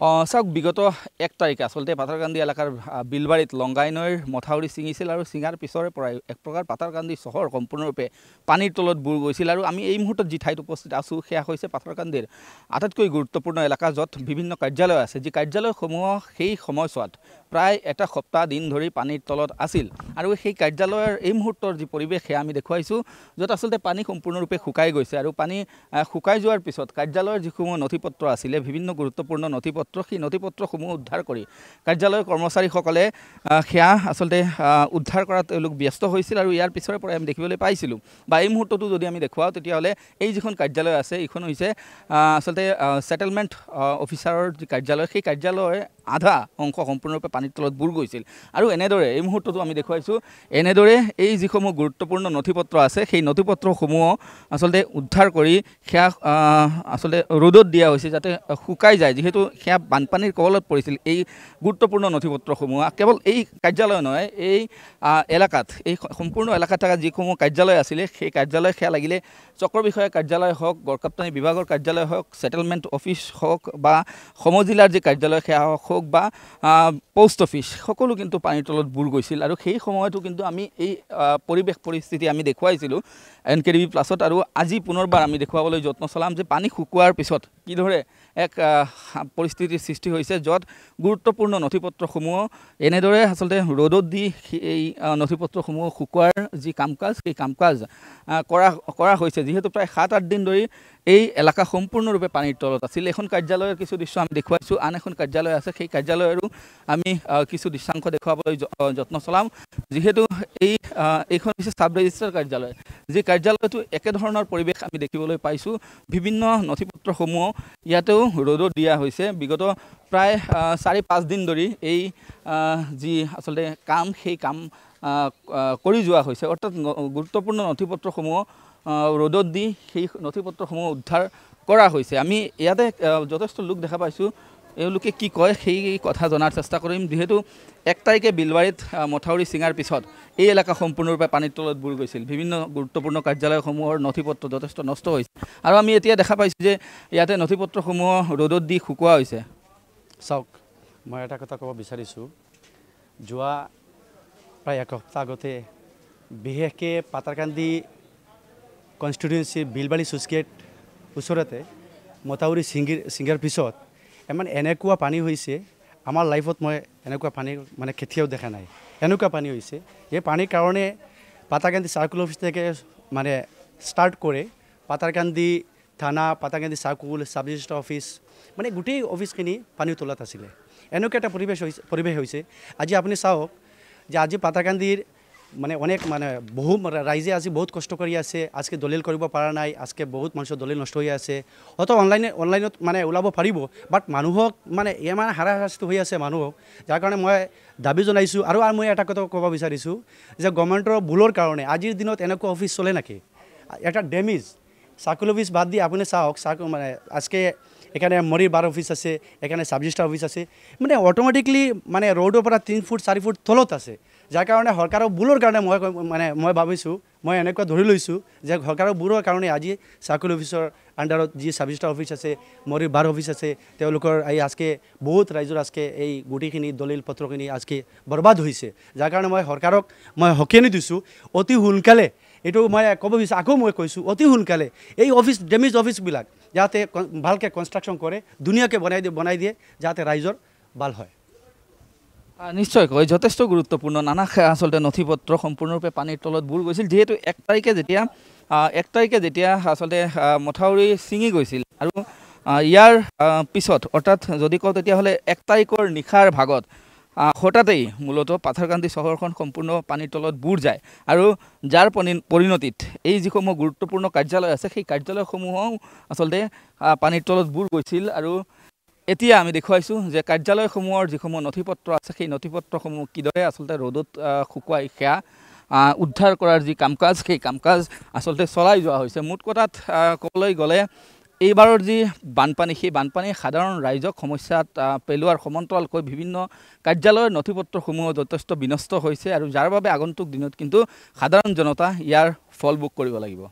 চাওক বিগত 1 তাৰিখে আচলতে পাথাৰকান্দি এলেকাৰ বিলবাৰীত লংগাই নৈৰ মথাউৰি ছিঙিছিল আৰু ছিঙাৰ পিছৰে পৰাই এক প্ৰকাৰ পাথাৰকান্দি চহৰ সম্পূৰ্ণৰূপে পানীৰ তলত বুৰ গৈছিল আৰু আমি এই মুহূৰ্তত যি ঠাইত উপস্থিত আছোঁ সেয়া হৈছে পাথাৰকান্দিৰ আটাইতকৈ গুৰুত্বপূৰ্ণ এলেকা য'ত বিভিন্ন কাৰ্যালয় আছে যি কাৰ্যালয়সমূহ সেই সময়ছোৱাত প্ৰায় এটা সপ্তাহ দিন ধৰি পানীৰ তলত আছিল আৰু সেই কাৰ্যালয়ৰ এই মুহূৰ্তৰ যি পৰিৱেশ সেয়া আমি দেখুৱাইছোঁ য'ত আচলতে পানী সম্পূৰ্ণৰূপে শুকাই গৈছে আৰু পানী শুকাই যোৱাৰ পিছত কাৰ্যালয়ৰ যিসমূহ নথিপত্ৰ আছিলে বিভিন্ন গুৰুত্বপূৰ্ণ নথিপত্ৰ সেই নথিপত্ৰসমূহ উদ্ধাৰ কৰি কাৰ্যালয়ৰ কৰ্মচাৰীসকলে সেয়া আচলতে উদ্ধাৰ কৰাত তেওঁলোক ব্যস্ত হৈছিল আৰু ইয়াৰ পিছৰে পৰাই আমি দেখিবলৈ পাইছিলোঁ বা এই মুহূৰ্ততো যদি আমি দেখুৱাওঁ তেতিয়াহ'লে এই যিখন কাৰ্যালয় আছে এইখন হৈছে আচলতে সেটেলমেণ্ট অফিচাৰৰ যি কাৰ্যালয় সেই কাৰ্যালয়ৰ আধা অংশ সম্পূৰ্ণৰূপে পানীৰ তলত বুৰ গৈছিল আৰু এনেদৰে এই মুহূৰ্ততো আমি দেখুৱাইছোঁ এনেদৰে এই যিসমূহ গুৰুত্বপূৰ্ণ নথিপত্ৰ আছে সেই নথিপত্ৰসমূহ আচলতে উদ্ধাৰ কৰি সেয়া আচলতে ৰ'দত দিয়া হৈছে যাতে শুকাই যায় যিহেতু সেয়া বানপানীৰ কবলত পৰিছিল এই গুৰুত্বপূৰ্ণ নথিপত্ৰসমূহ কেৱল এই কাৰ্যালয় নহয় এই এলেকাত এই সম্পূৰ্ণ এলেকাত থকা যিসমূহ কাৰ্যালয় আছিলে সেই কাৰ্যালয় সেয়া লাগিলে চক্ৰ বিষয়া কাৰ্যালয় হওক গড়কাপ্তানি বিভাগৰ কাৰ্যালয় হওক সেটেলমেণ্ট অফিচ হওক বা সমজিলাৰ যি কাৰ্যালয় সেয়া হওক বা পোষ্ট অফিচ সকলো কিন্তু পানীৰ তলত বুৰ গৈছিল আৰু সেই সময়তো কিন্তু আমি এই পৰিৱেশ পৰিস্থিতি আমি দেখুৱাইছিলোঁ NKTV প্লাছত আৰু আজি পুনৰবাৰ আমি দেখুৱাবলৈ যত্ন চলাম যে পানী শুকোৱাৰ পিছত কিদৰে এক পৰিস্থিতিৰ সৃষ্টি হৈছে য'ত গুৰুত্বপূৰ্ণ নথিপত্ৰসমূহ এনেদৰে আচলতে ৰ'দত দি এই নথিপত্ৰসমূহ শুকোৱাৰ যি কাম কাজ সেই কাম কাজ কৰা হৈছে যিহেতু প্ৰায় 7-8 দিন ধৰি এই এলেকা সম্পূৰ্ণৰূপে পানীৰ তলত আছিল এখন কাৰ্যালয়ৰ কিছু দৃশ্য আমি দেখুৱাইছোঁ আন এখন কাৰ্যালয় আছে সেই কাৰ্যালয়ৰো আমি কিছু দৃশ্যাংশ দেখুৱাবলৈ যত্ন চলাম যিহেতু এইখন হৈছে সাব ৰেজিষ্ট্ৰাৰ কাৰ্যালয় যি কাৰ্যালয়টো একেধৰণৰ পৰিৱেশ আমি দেখিবলৈ পাইছোঁ বিভিন্ন নথিপত্ৰসমূহ ইয়াতেও ৰ'দত দিয়া হৈছে বিগত প্ৰায় 4-5 দিন ধৰি এই যি আচলতে কাম সেই কাম কৰি যোৱা হৈছে অৰ্থাৎ গুৰুত্বপূৰ্ণ নথিপত্ৰসমূহ ৰ'দত দি সেই নথিপত্ৰসমূহ উদ্ধাৰ কৰা হৈছে আমি ইয়াতে যথেষ্ট লোক দেখা পাইছোঁ এওঁলোকে কি কয় সেই কথা জনাৰ চেষ্টা কৰিম যিহেতু 1 তাৰিখে বিলবাৰীত মথাউৰি ছিঙাৰ পিছত এই এলেকা সম্পূৰ্ণৰূপে পানীৰ তলত বুৰ গৈছিল বিভিন্ন গুৰুত্বপূৰ্ণ কাৰ্যালয়সমূহৰ নথিপত্ৰ যথেষ্ট নষ্ট হৈছে আৰু আমি এতিয়া দেখা পাইছোঁ যে ইয়াতে নথিপত্ৰসমূহ ৰ'দত দি শুকোৱা হৈছে চাওক মই এটা কথা ক'ব বিচাৰিছোঁ যোৱা প্ৰায় 1 সপ্তাহ আগতে বিশেষকৈ পাথাৰকান্দি কনষ্টিটুৱেঞ্চি বিলবাৰী চুচগেট ওচৰতে মথাউৰি ছিঙাৰ পিছত ইমান এনেকুৱা পানী হৈছে আমাৰ লাইফত মই এনেকুৱা পানী মানে কেতিয়াও দেখা নাই এনেকুৱা পানী হৈছে এই পানীৰ কাৰণে পাথাৰকান্দি চাৰ্কুল অফিচ থেকে মানে ষ্টাৰ্ট কৰে পাথাৰকান্দি থানা Patharkandi circle sub registrar office মানে গোটেই অফিচখিনি পানীৰ তলত আছিলে এনেকুৱা এটা পৰিৱেশ হৈছে আজি আপুনি চাওক যে আজি পাথাৰকান্দিৰ মানে অনেক মানে বহু ৰাইজে আজি বহুত কষ্ট কৰি আছে আজকে দলিল কৰিব পৰা নাই আজকে বহুত মানুহৰ দলিল নষ্ট হৈ আছে হয়তো অনলাইনত মানে ওলাব পাৰিব বাট মানুহক মানে ইমান হাৰাশাস্তি হৈ আছে মানুহক যাৰ কাৰণে মই দাবী জনাইছোঁ আৰু মই এটা কথা ক'ব বিচাৰিছোঁ যে গভৰ্ণমেণ্টৰ ভুলৰ কাৰণে আজিৰ দিনত এনেকুৱা অফিচ চলে নাকি এটা ডেমেজ চাৰ্কুল অফিচ বাদ দি আপুনি চাওক মানে আজকে এখানে মরির বার অফিস আছে এখানে সাব রেজিস্ট্রার অফিস আছে মানে অটোমেটিকলি মানে ৰোডৰ পৰা 3 ফুট 4 ফুট তলত আছে যাৰ কাৰণে সৰকাৰৰ ভুলৰ কাৰণে মই ভাবিছোঁ মই এনেকুৱা ধৰি লৈছোঁ যে সৰকাৰৰ ভুলৰ কাৰণে আজি চাৰ্কুল অফিচৰ আণ্ডাৰত যি সাব ৰেজিষ্ট্ৰাৰ অফিচ আছে মৰিৰ বাৰ অফিচ আছে তেওঁলোকৰ এই আজকে বহুত ৰাইজৰ আজকে এই গোটেইখিনি দলিল পত্ৰখিনি আজকে বৰবাদ হৈছে যাৰ কাৰণে মই সৰকাৰক মই হকিয়ানি দিছোঁ অতি সোনকালে এইটো মই ক'ব বিচাৰোঁ আকৌ মই কৈছোঁ অতি সোনকালে এই অফিচ ডেমেজ অফিচবিলাক যাতে ভালকৈ কনষ্ট্ৰাকশ্যন কৰে ধুনীয়াকৈ বনাই দিয়ে যাতে ৰাইজৰ ভাল হয় নিশ্চয়কৈ যথেষ্ট গুৰুত্বপূৰ্ণ নানা আচলতে নথিপত্ৰ সম্পূৰ্ণৰূপে পানীৰ তলত বুৰ গৈছিল যিহেতু 1 তাৰিখে যেতিয়া আচলতে মথাউৰি ছিঙি গৈছিল আৰু ইয়াৰ পিছত অৰ্থাৎ যদি কওঁ তেতিয়াহ'লে 1 তাৰিখৰ নিশাৰ ভাগত হঠাতেই মূলতঃ পাথাৰকান্দি চহৰখন সম্পূৰ্ণ পানীৰ তলত বুৰ যায় আৰু যাৰ পৰিণতিত এই যিসমূহ গুৰুত্বপূৰ্ণ কাৰ্যালয় আছে সেই কাৰ্যালয়সমূহো আচলতে পানীৰ তলত বুৰ গৈছিল আৰু এতিয়া আমি দেখুৱাইছোঁ যে কাৰ্যালয়সমূহৰ যিসমূহ নথিপত্ৰ আছে সেই নথিপত্ৰসমূহ কিদৰে আচলতে ৰ'দত শুকুৱাই সেয়া উদ্ধাৰ কৰাৰ যি কাম কাজ সেই কাম কাজ আচলতে চলাই যোৱা হৈছে মুঠ কথাত ক'বলৈ গ'লে এইবাৰৰ যি বানপানী সেই বানপানীয়ে সাধাৰণ ৰাইজক সমস্যাত পেলোৱাৰ সমান্তৰালকৈ বিভিন্ন কাৰ্যালয়ৰ নথিপত্ৰসমূহ যথেষ্ট বিনষ্ট হৈছে আৰু যাৰ বাবে আগন্তুক দিনত কিন্তু সাধাৰণ জনতা ইয়াৰ ফল ভোগ কৰিব লাগিব